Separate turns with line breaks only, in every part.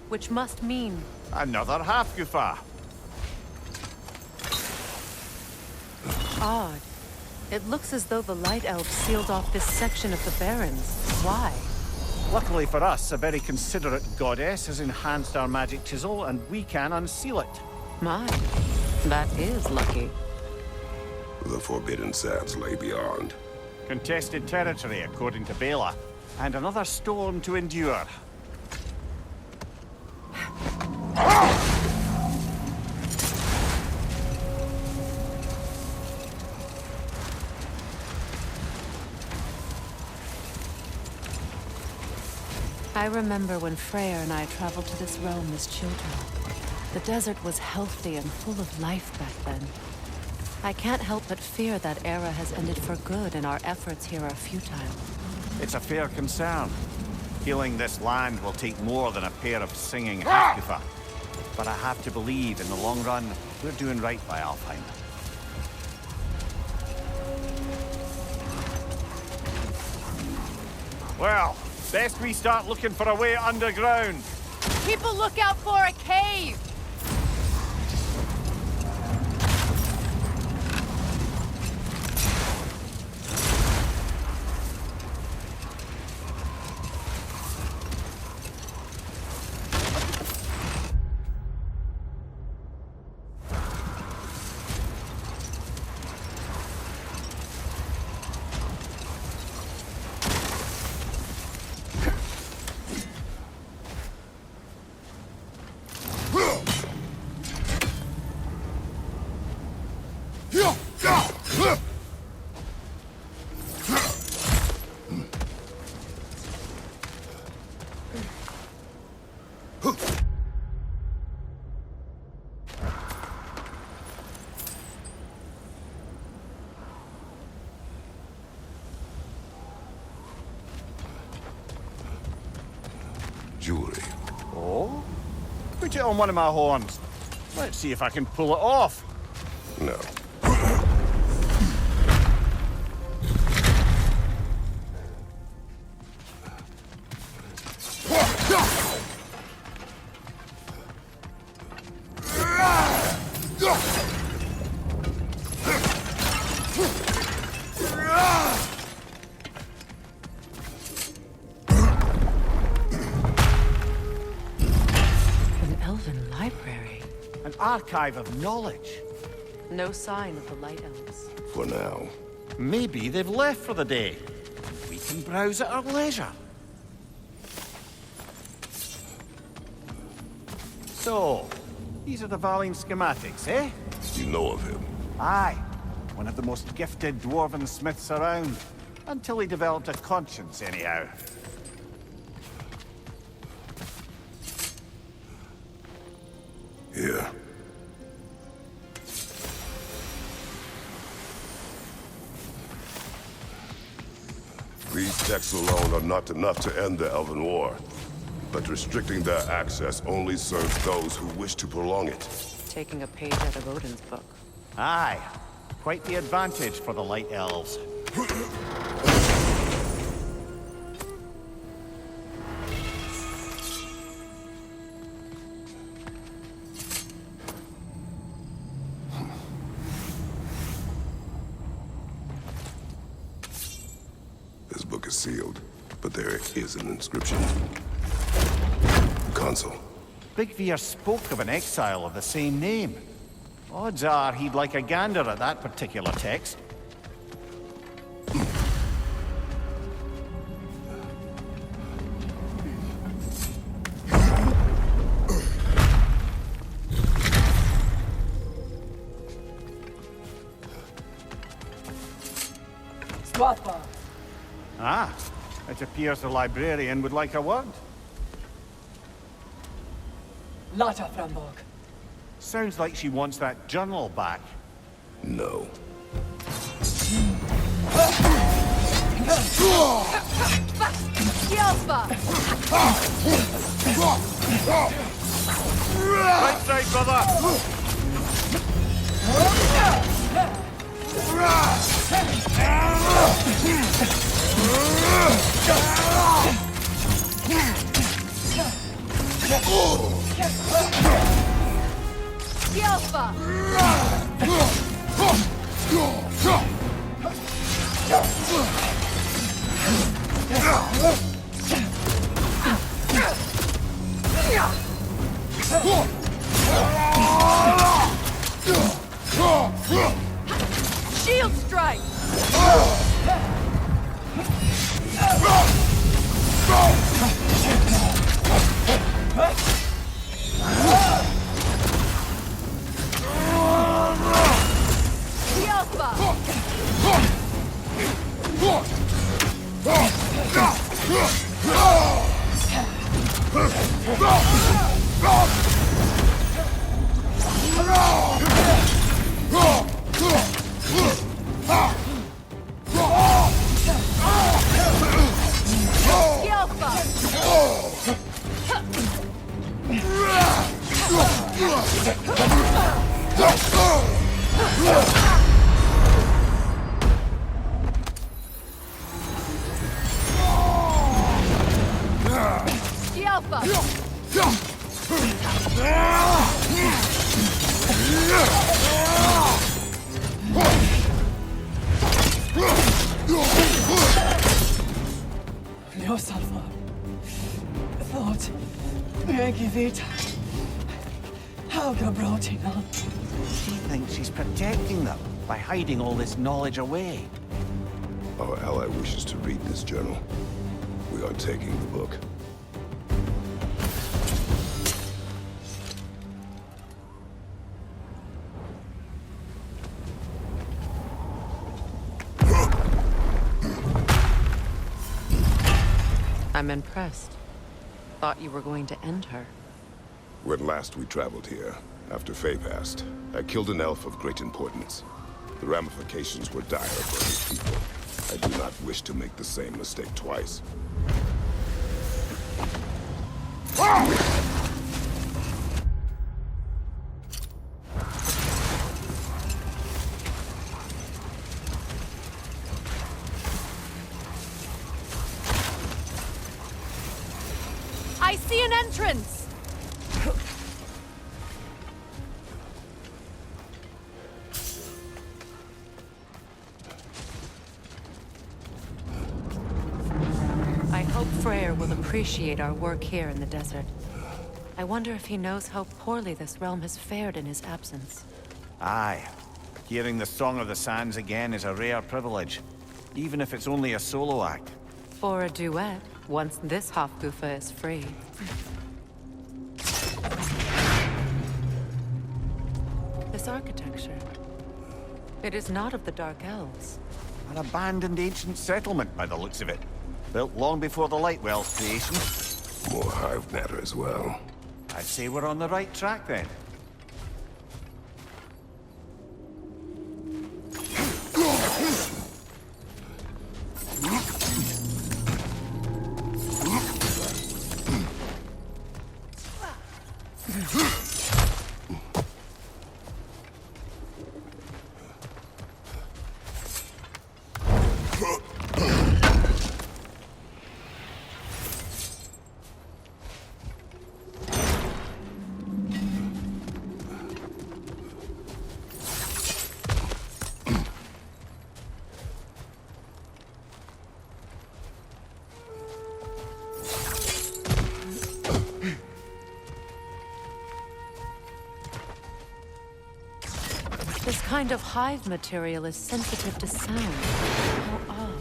which must mean...
Another half-goofer.
Odd. It looks as though the Light Elves sealed off this section of the Barrens. Why?
Luckily for us, a very considerate goddess has enhanced our magic chisel, and we can unseal it.
My, that is lucky.
The Forbidden Sands lay beyond.
Contested territory, according to Bela, and another storm to endure.
I remember when Freyr and I traveled to this realm as children. The desert was healthy and full of life back then. I can't help but fear that era has ended for good and our efforts here are futile.
It's a fair concern. Healing this land will take more than a pair of singing half-goofer. But I have to believe, in the long run, we're doing right by Alfheim. Well, best we start looking for a way underground.
Keep a lookout for a cave!
Jewelry.
Oh? Put it on one of my horns. Let's see if I can pull it off.
No.
Archive of knowledge.
No sign of the Light Elves.
For now.
Maybe they've left for the day. We can browse at our leisure. So, these are the Valine schematics, eh?
You know of him?
Aye. One of the most gifted dwarven smiths around. Until he developed a conscience, anyhow.
Here. These texts alone are not enough to end the Elven War, but restricting their access only serves those who wish to prolong it.
Taking a page out of Odin's book.
Aye. Quite the advantage for the Light Elves.
This book is sealed, but there is an inscription. Consul.
Big Veer spoke of an exile of the same name. Odds are he'd like a gander at that particular text.
Swatha.
Ah, it appears the librarian would like a word.
Lata Framborg.
Sounds like she wants that journal back.
No.
Right side, brother!
Alpha! Shield strike!
She thinks she's protecting them by hiding all this knowledge away.
Our ally wishes to read this journal. We are taking the book.
I'm impressed. Thought you were going to end her.
When last we traveled here, after Faye passed, I killed an elf of great importance. The ramifications were dire for his people. I do not wish to make the same mistake twice.
I see an entrance! I hope Freyr will appreciate our work here in the desert. I wonder if he knows how poorly this realm has fared in his absence.
Aye. Hearing the Song of the Sands again is a rare privilege, even if it's only a solo act.
For a duet, once this Hofgufa is free. This architecture. It is not of the Dark Elves.
An abandoned ancient settlement by the looks of it. Built long before the Lightwell's creation.
More hive matter as well.
I'd say we're on the right track then.
This kind of hive material is sensitive to sound. How odd.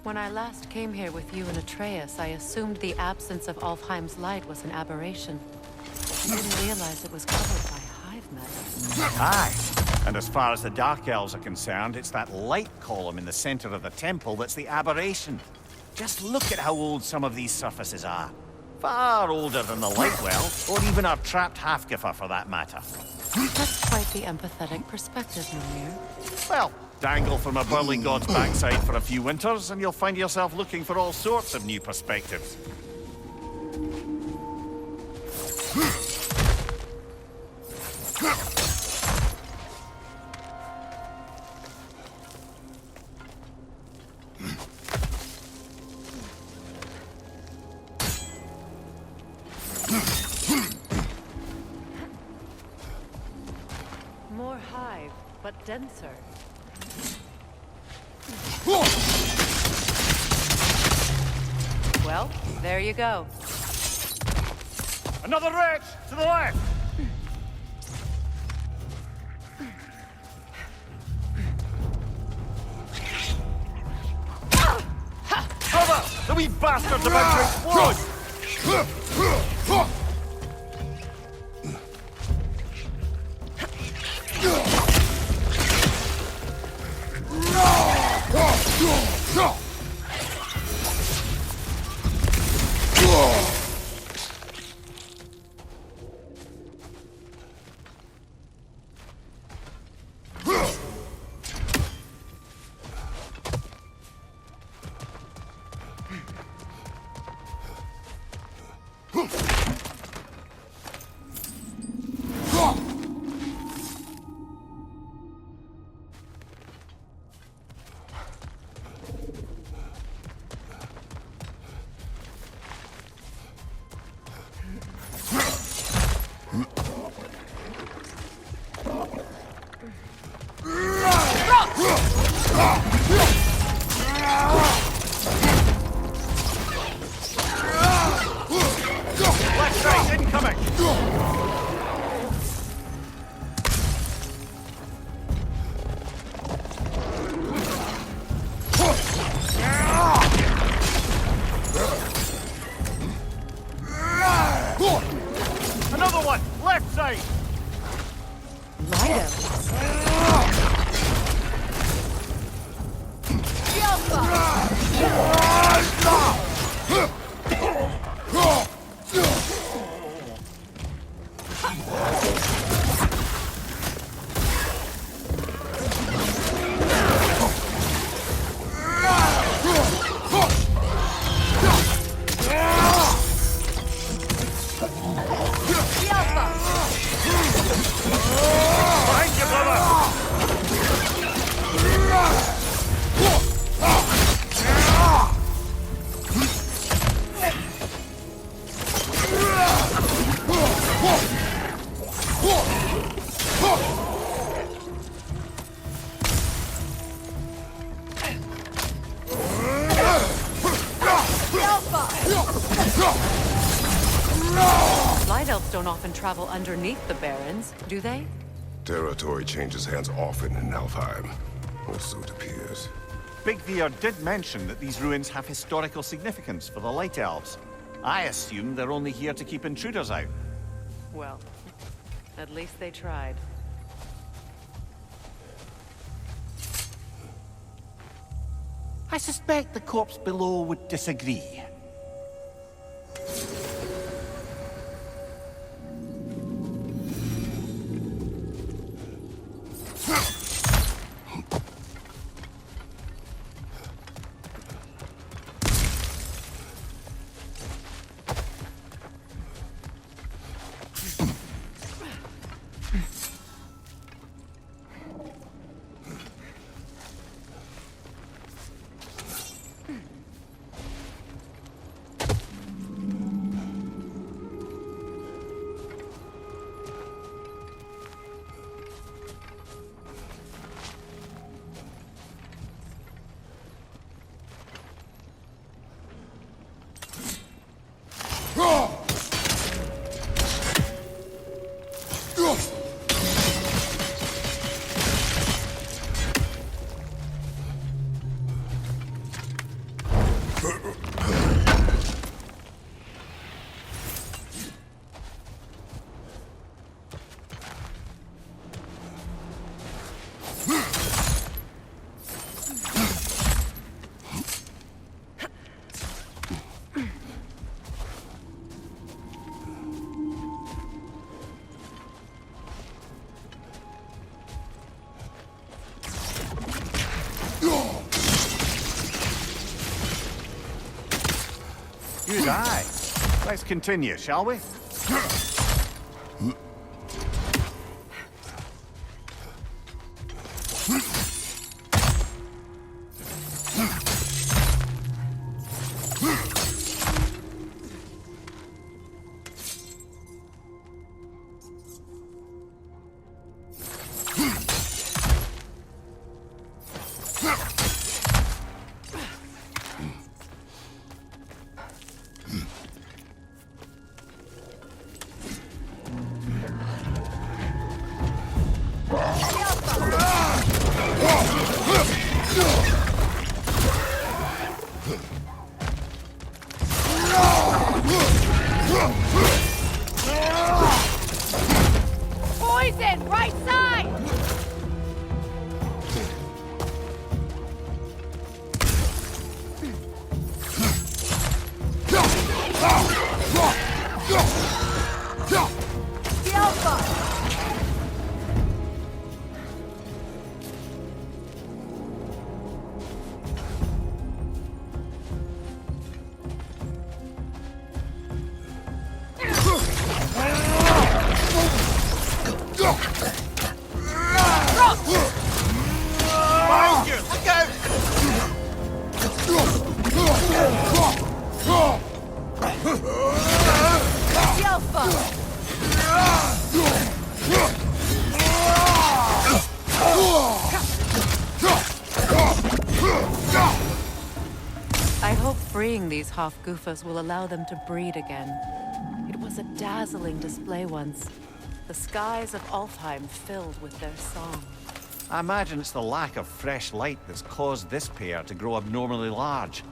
When I last came here with you and Atreus, I assumed the absence of Alfheim's light was an aberration. I didn't realize it was covered by hive matter.
Aye. And as far as the Dark Elves are concerned, it's that light column in the center of the temple that's the aberration. Just look at how old some of these surfaces are. Far older than the Lightwell, or even our trapped Hafgifa for that matter.
That's quite the empathetic perspective, Mimir.
Well, dangle from a burly god's backside for a few winters, and you'll find yourself looking for all sorts of new perspectives.
More hive, but denser. Well, there you go.
Another wretch to the left! Cover! The wee bastard's about to explode! Left side incoming! Another one! Left side! Behind you, brother!
Light elves don't often travel underneath the barrens, do they?
Territory changes hands often in Alfheim, or so it appears.
Big Veer did mention that these ruins have historical significance for the Light Elves. I assume they're only here to keep intruders out.
Well, at least they tried.
I suspect the corpse below would disagree. Good eye. Let's continue, shall we?
Poison! Right side! The Alpha!
Behind you! Look out!
The Alpha! I hope freeing these Hofgufas will allow them to breed again. It was a dazzling display once. The skies of Alfheim filled with their song.
I imagine it's the lack of fresh light that's caused this pair to grow abnormally large.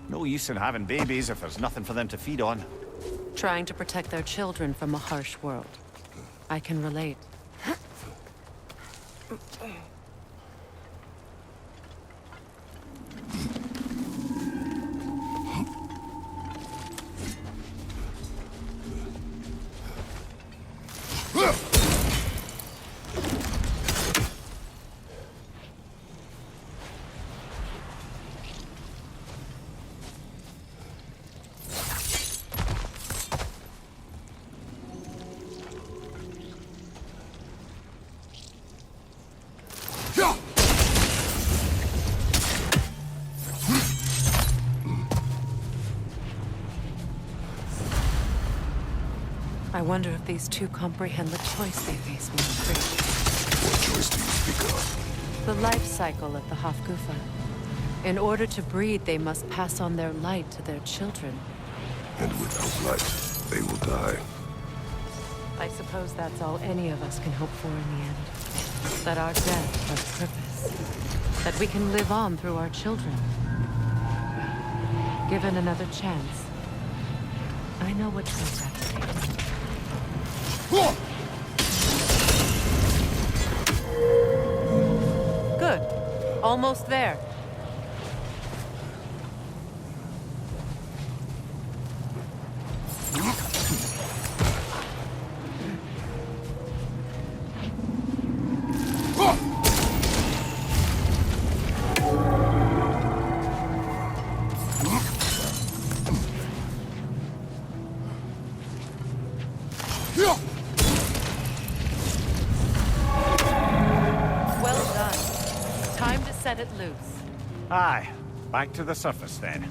No use in having babies if there's nothing for them to feed on.
Trying to protect their children from a harsh world. I can relate. I wonder if these two comprehend the choice they face when they breed.
What choice do you speak of?
The life cycle of the Hofgufa. In order to breed, they must pass on their light to their children.
And without light, they will die.
I suppose that's all any of us can hope for in the end. That our death has purpose. That we can live on through our children. Given another chance, I know what comes after me. Good. Almost there. Well done. Time to set it loose.
Aye, back to the surface then.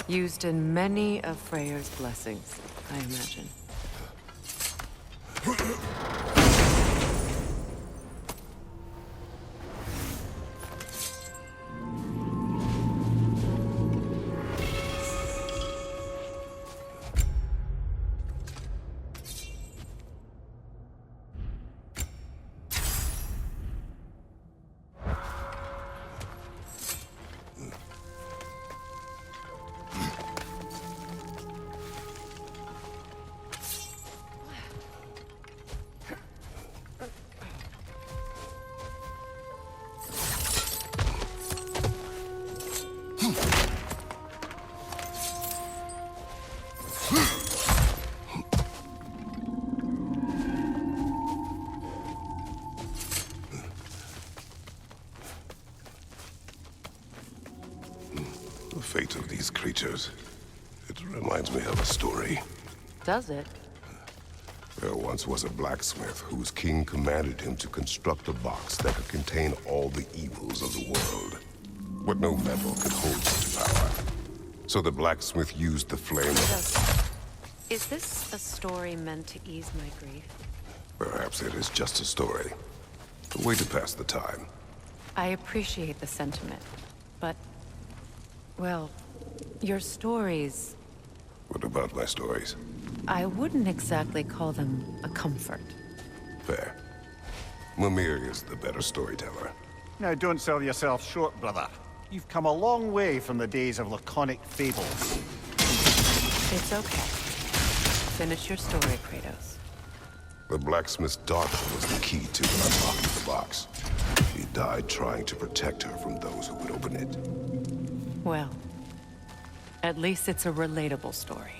Used in many of Freyr's blessings, I imagine.
The fate of these creatures. It reminds me of a story.
Does it?
There once was a blacksmith whose king commanded him to construct a box that could contain all the evils of the world. But no metal could hold such power. So the blacksmith used the flame of...
Is this a story meant to ease my grief?
Perhaps it is just a story. A way to pass the time.
I appreciate the sentiment, but... well, your stories...
What about my stories?
I wouldn't exactly call them a comfort.
Fair. Mimir is the better storyteller.
Now, don't sell yourself short, brother. You've come a long way from the days of laconic fables.
It's okay. Finish your story, Kratos.
The blacksmith's daughter was the key to unlocking the box. She died trying to protect her from those who would open it.
Well, at least it's a relatable story.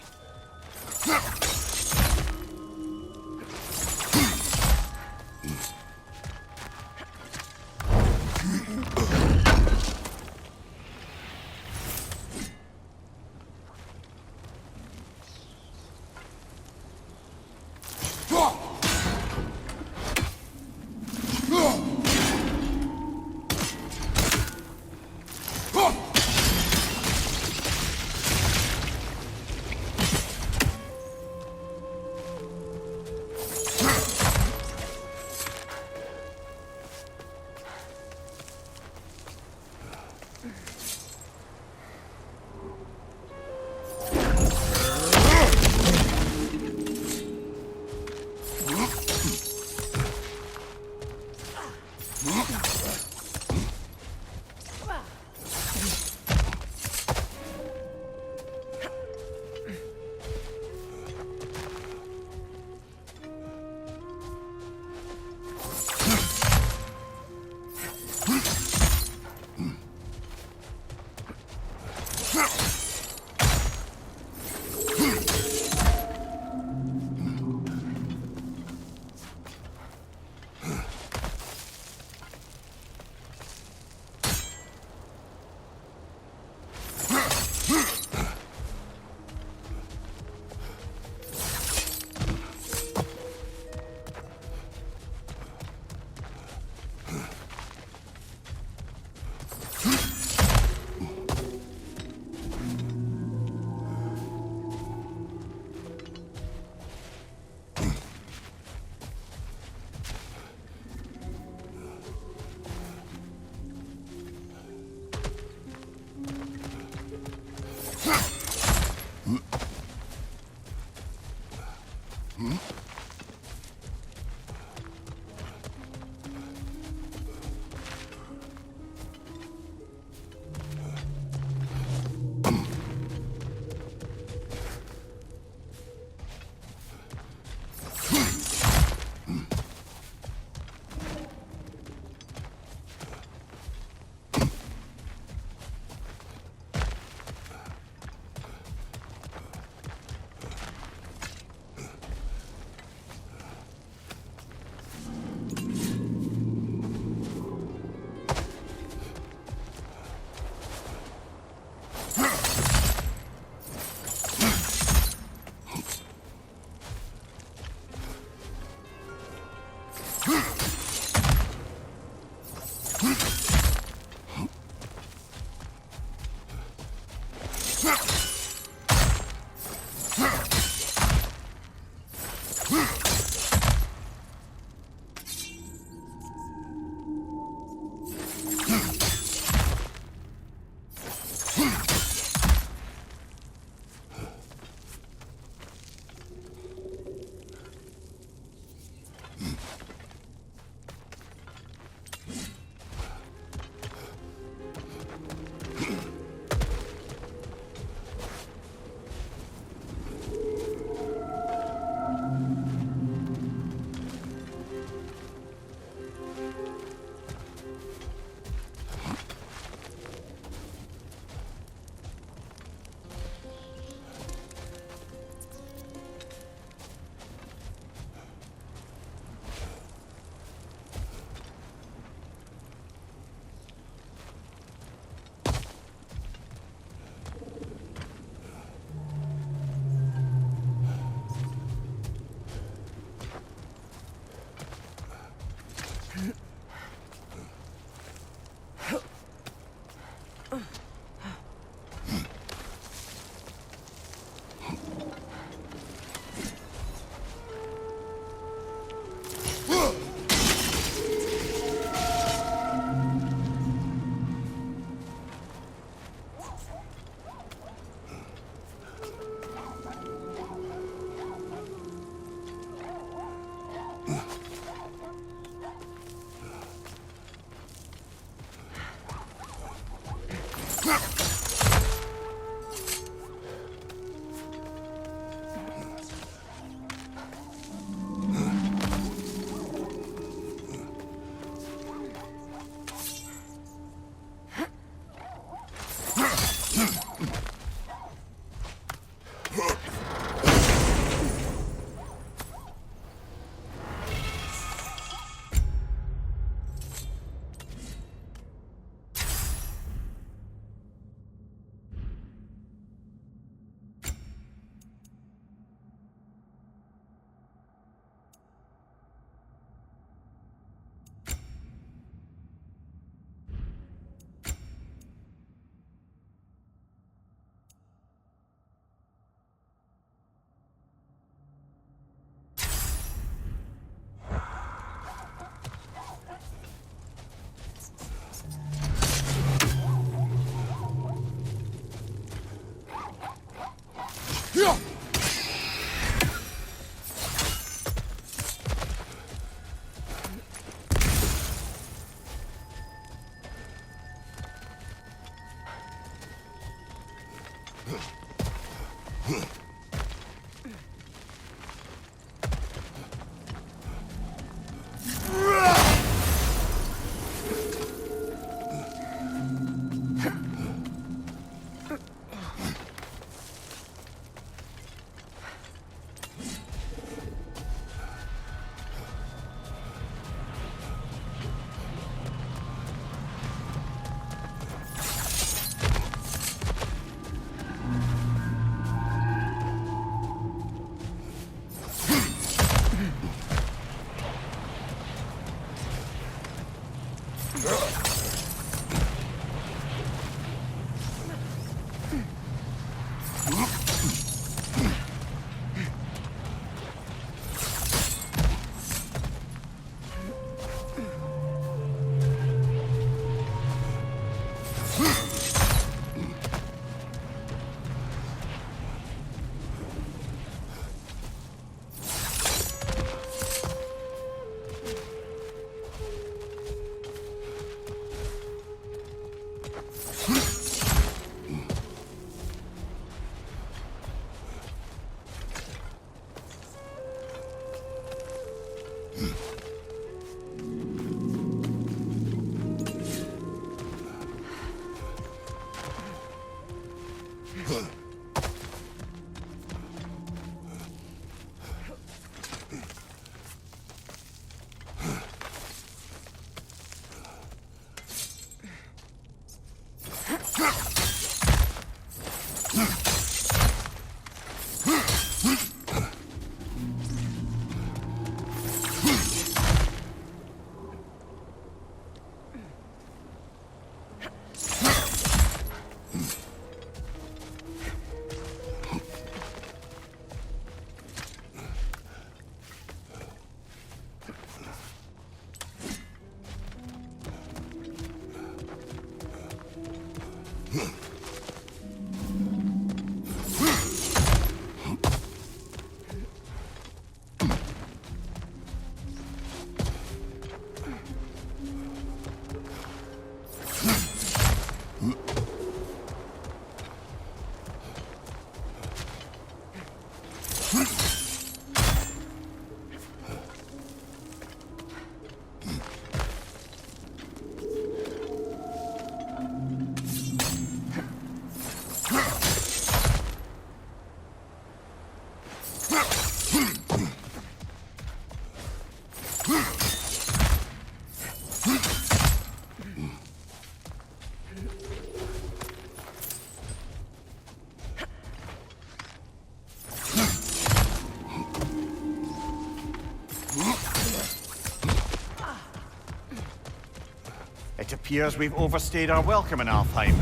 It appears we've overstayed our welcome in Alfheim.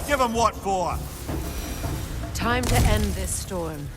Give him what for?
Time to end this storm.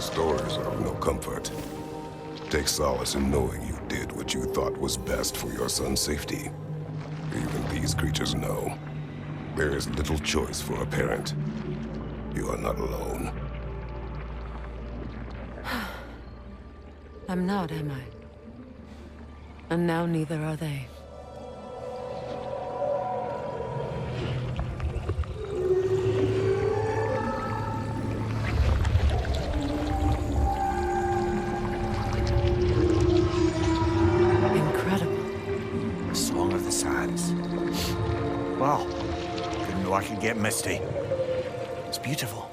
Stories are of no comfort. Take solace in knowing you did what you thought was best for your son's safety. Even these creatures know. There is little choice for a parent. You are not alone.
I'm not, am I? And now neither are they.
Wow. Didn't know I could get misty. It's beautiful.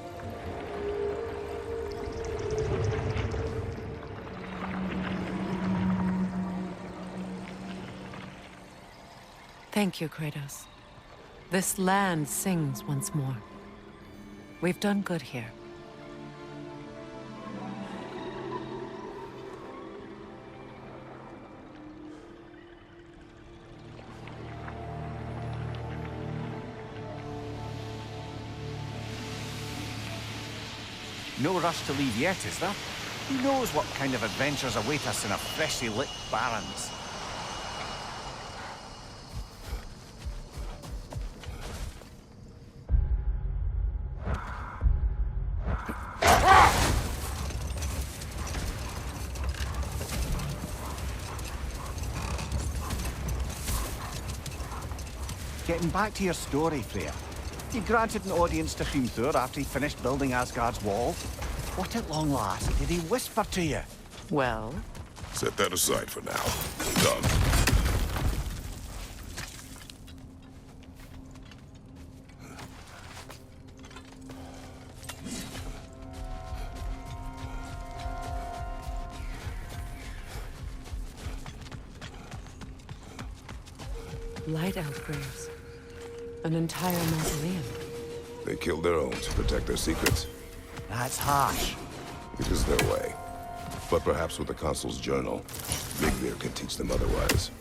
Thank you, Kratos. This land sings once more. We've done good here.
No rush to leave yet, is there? Who knows what kind of adventures await us in a freshly lit barrens? Getting back to your story, Freya. You granted an audience to Hrimthur after he finished building Asgard's wall. What at long last did he whisper to you?
Well?
Set that aside for now. Done.
Light outgraves. An entire mausoleum.
They killed their own to protect their secrets.
That's harsh.
It is their way. But perhaps with the Consul's journal, Midgard can teach them otherwise.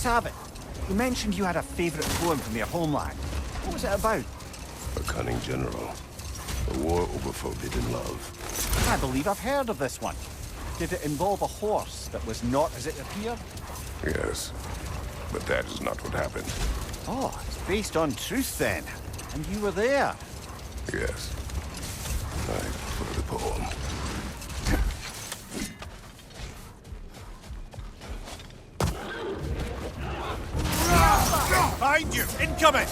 Let's have it. You mentioned you had a favorite poem from your homeland. What was it about?
A cunning general. A war over forbidden love.
I believe I've heard of this one. Did it involve a horse that was not as it appeared?
Yes, but that is not what happened.
Oh, it's based on truth then. And you were there.
Yes. I prefer the poem.
Behind you! Incoming!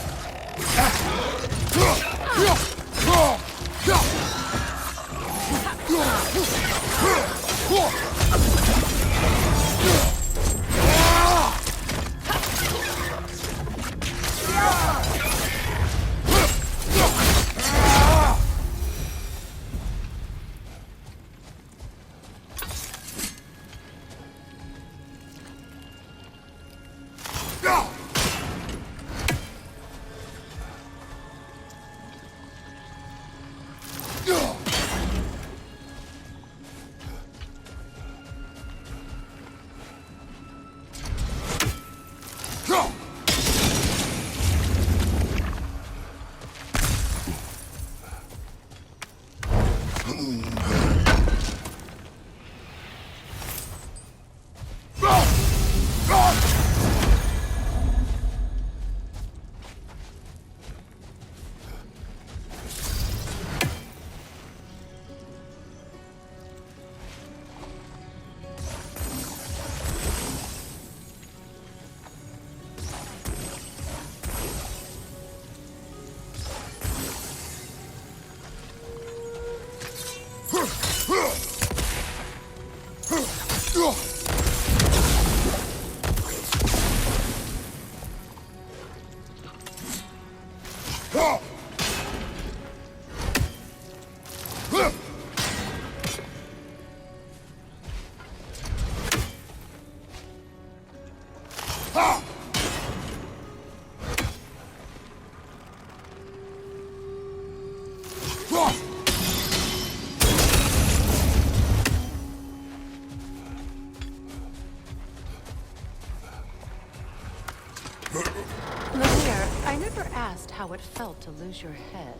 I never asked how it felt to lose your head.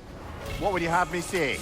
What would you have me say?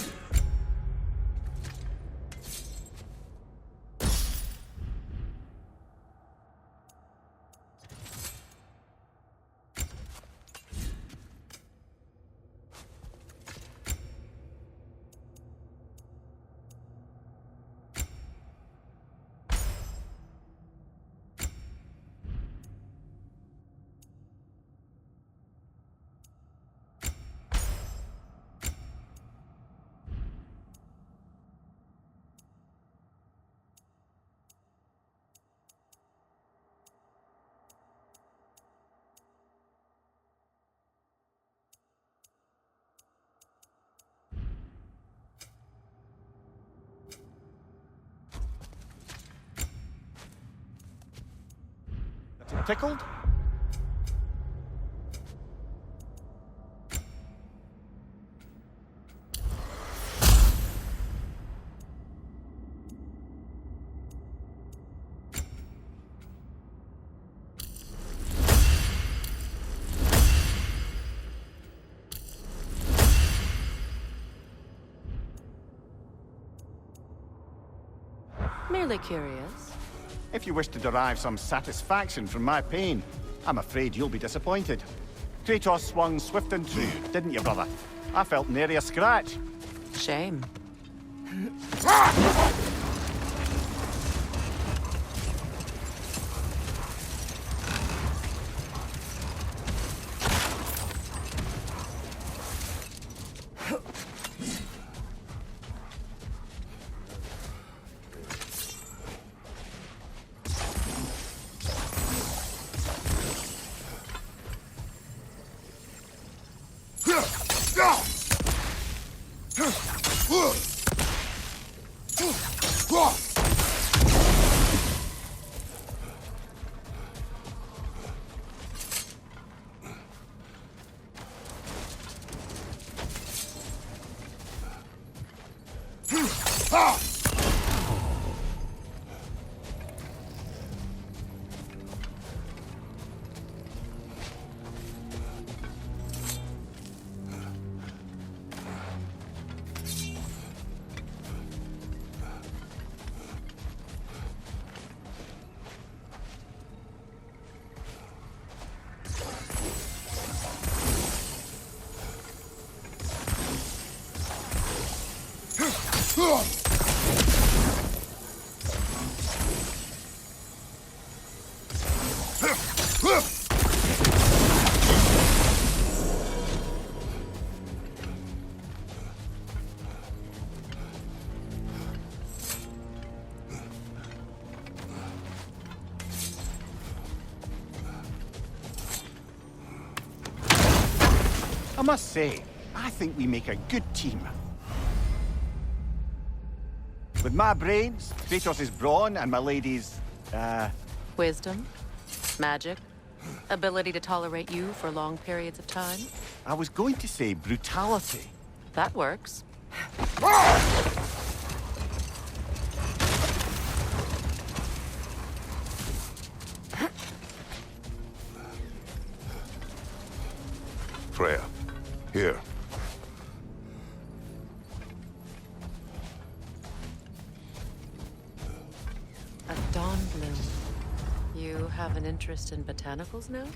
Tickled?
Merely curious.
If you wish to derive some satisfaction from my pain, I'm afraid you'll be disappointed. Kratos swung swift and true, didn't you, brother? I felt nary a scratch.
Shame.
I must say, I think we make a good team. With my brains, Kratos' brawn, and my lady's,
Wisdom, magic, ability to tolerate you for long periods of time.
I was going to say brutality.
That works.
Freya, here.
A dawn bloom. You have an interest in botanicals now?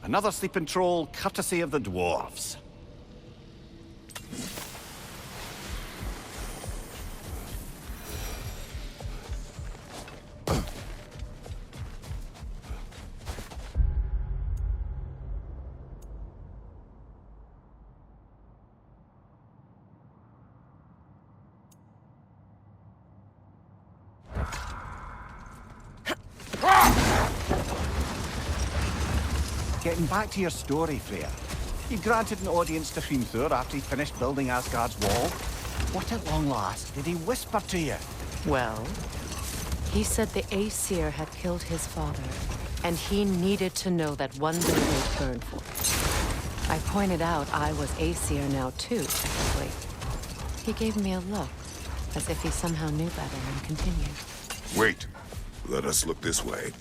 Another sleeping troll, courtesy of the dwarves. Getting back to your story, Freya. You granted an audience to Hrimthur after he finished building Asgard's wall. What at long last did he whisper to you?
Well, he said the Aesir had killed his father, and he needed to know that one day they'd burn for it. I pointed out I was Aesir now too, technically. He gave me a look, as if he somehow knew better, and continued.
Wait. Let us look this way.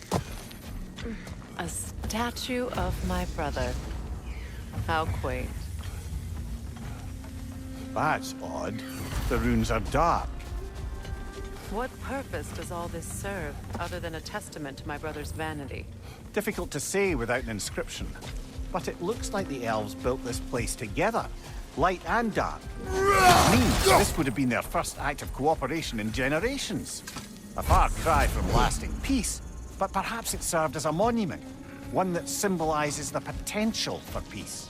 A statue of my brother. How quaint.
That's odd. The runes are dark.
What purpose does all this serve, other than a testament to my brother's vanity?
Difficult to say without an inscription. But it looks like the elves built this place together. Light and dark. It means this would have been their first act of cooperation in generations. A far cry from lasting peace, but perhaps it served as a monument. One that symbolizes the potential for peace.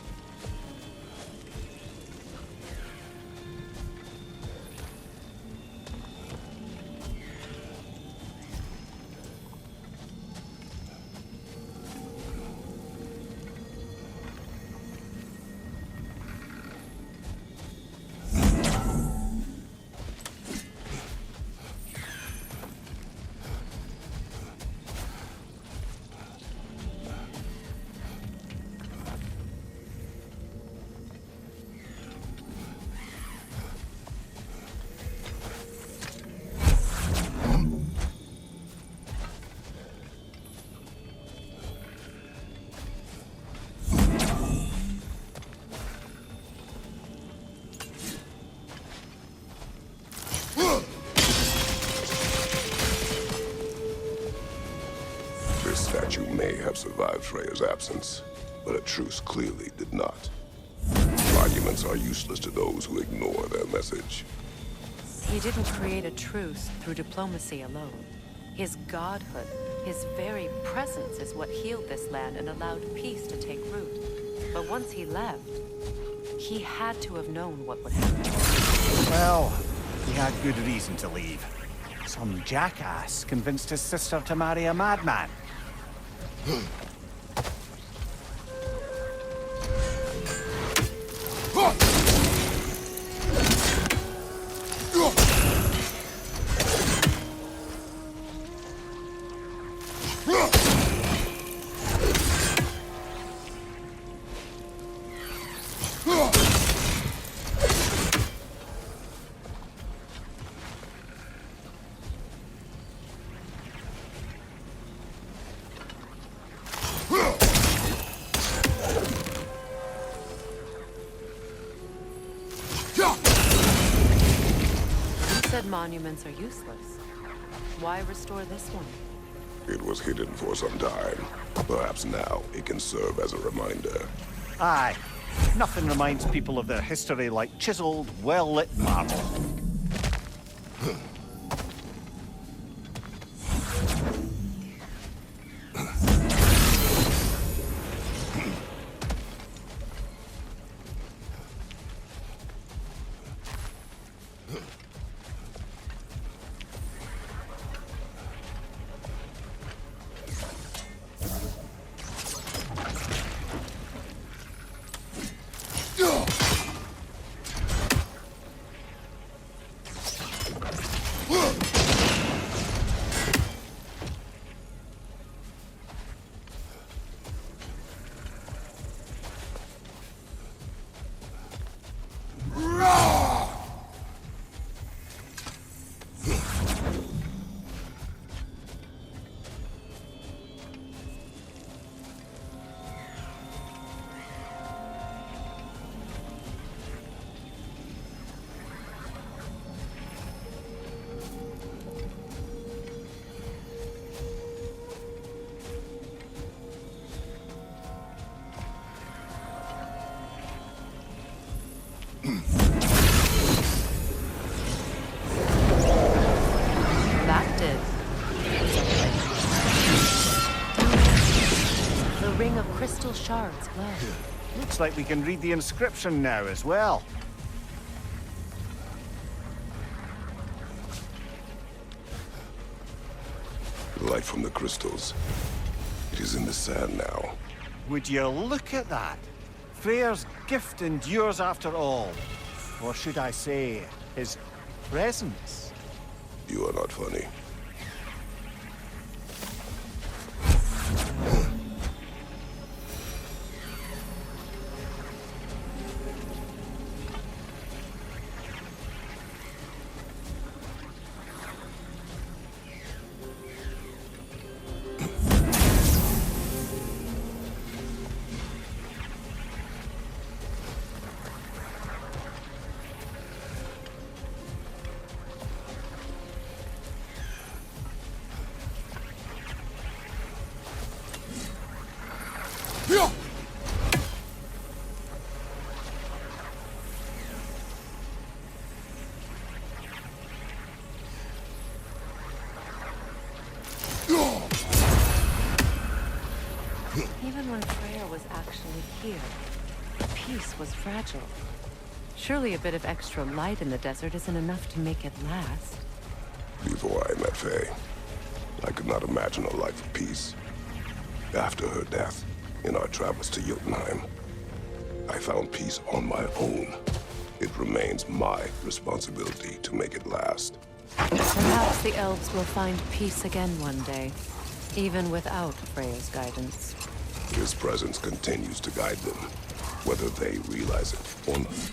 This statue may have survived Freya's absence, but a truce clearly did not. Monuments are useless to those who ignore their message.
He didn't create a truce through diplomacy alone. His godhood, his very presence is what healed this land and allowed peace to take root. But once he left, he had to have known what would happen.
Well, he had good reason to leave. Some jackass convinced his sister to marry a madman.
You said monuments are useless. Why restore this one?
It was hidden for some time. Perhaps now it can serve as a reminder.
Aye. Nothing reminds people of their history like chiseled, well-lit marble.
That did. The ring of crystal shards glow.
Looks like we can read the inscription now as well.
The light from the crystals. It is in the sand now.
Would you look at that? Freyr's gift endures after all. Or should I say, his presence?
You are not funny.
Even when Freyr was actually here, the peace was fragile. Surely a bit of extra light in the desert isn't enough to make it last.
Before I met Faye, I could not imagine a life of peace. After her death, in our travels to Jotunheim, I found peace on my own. It remains my responsibility to make it last.
Perhaps the elves will find peace again one day, even without Freya's guidance.
His presence continues to guide them, whether they realize it or not.